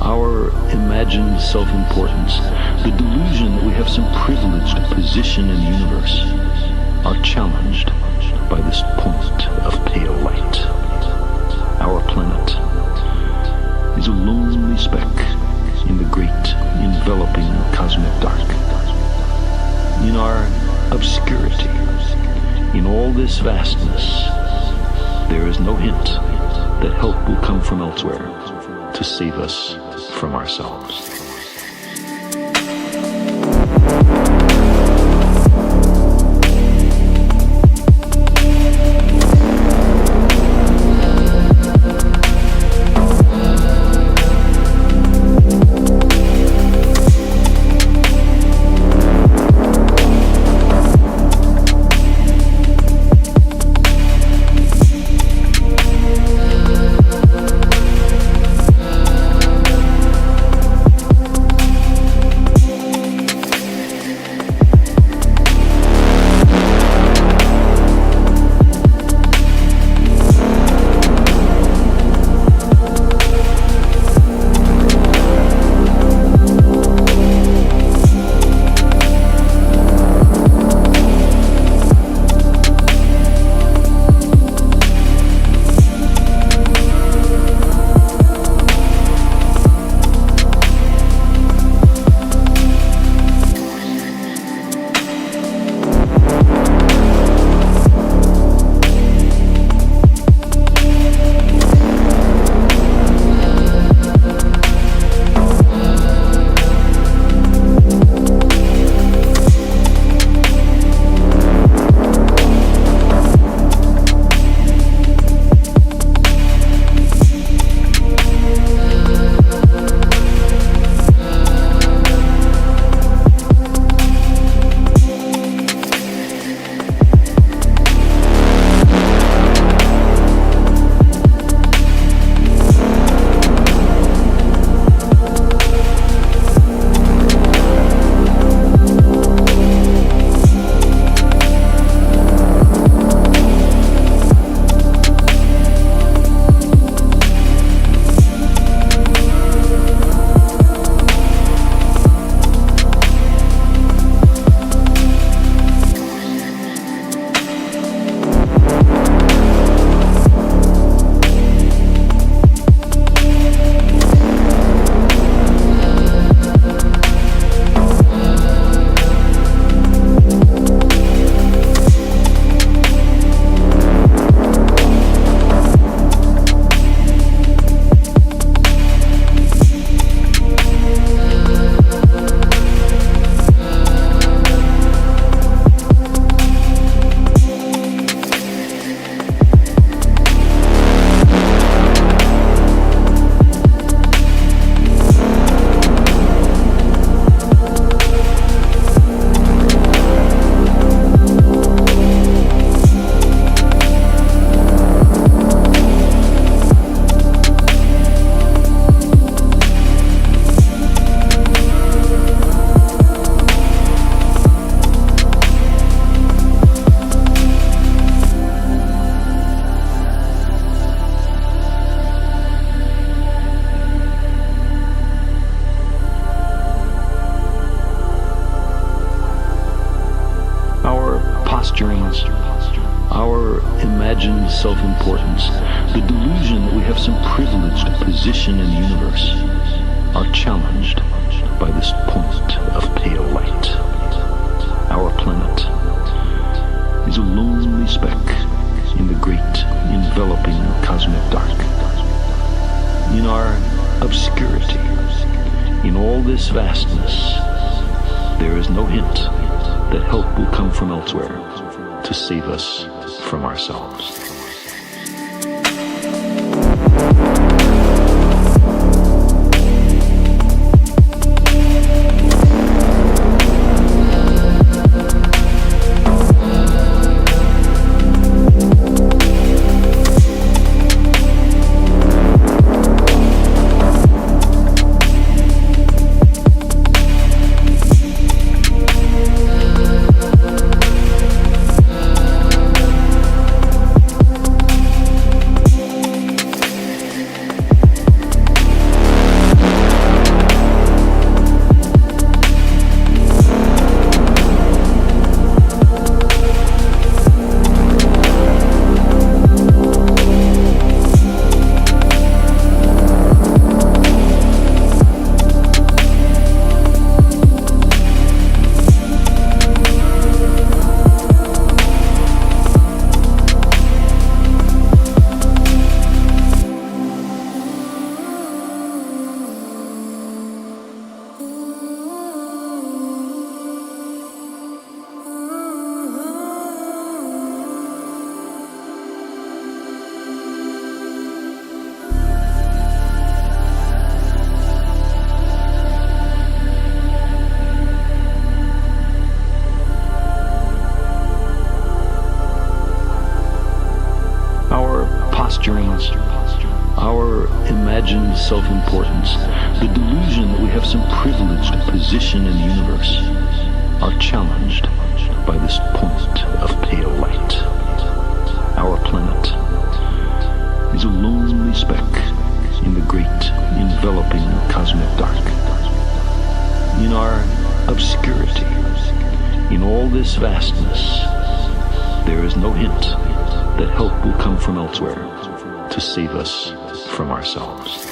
our imagined self-importance, the delusion that we have some privileged position in the universe, are challenged by this point of pale light. Our planet is a lonely speck in the great enveloping cosmic dark. In our obscurity, in all this vastness, there is no hint that help will come from elsewhere to save us from ourselves. self-importance, the delusion that we have some privileged position in the universe, are challenged by this point of pale light. Our planet is a lonely speck in the great enveloping cosmic dark. In our obscurity, in all this vastness, there is no hint that help will come from elsewhere to save us from ourselves. Our imagined self-importance, the delusion that we have some privileged position in the universe, are challenged by this point of pale light. Our planet is a lonely speck in the great enveloping cosmic dark. In our obscurity, in all this vastness, there is no hint that help will come from elsewhere to save us from ourselves.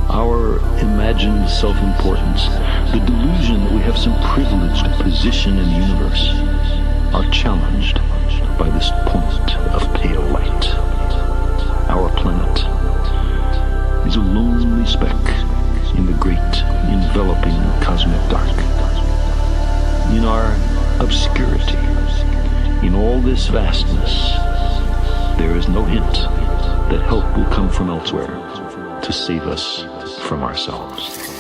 Our imagined self-importance, the delusion that we have some privileged position in the universe, are challenged by this point of pale light. Our planet is a lonely speck in the great enveloping cosmic dark. In our obscurity, in all this vastness, there is no hint that help will come from elsewhere to save us from ourselves.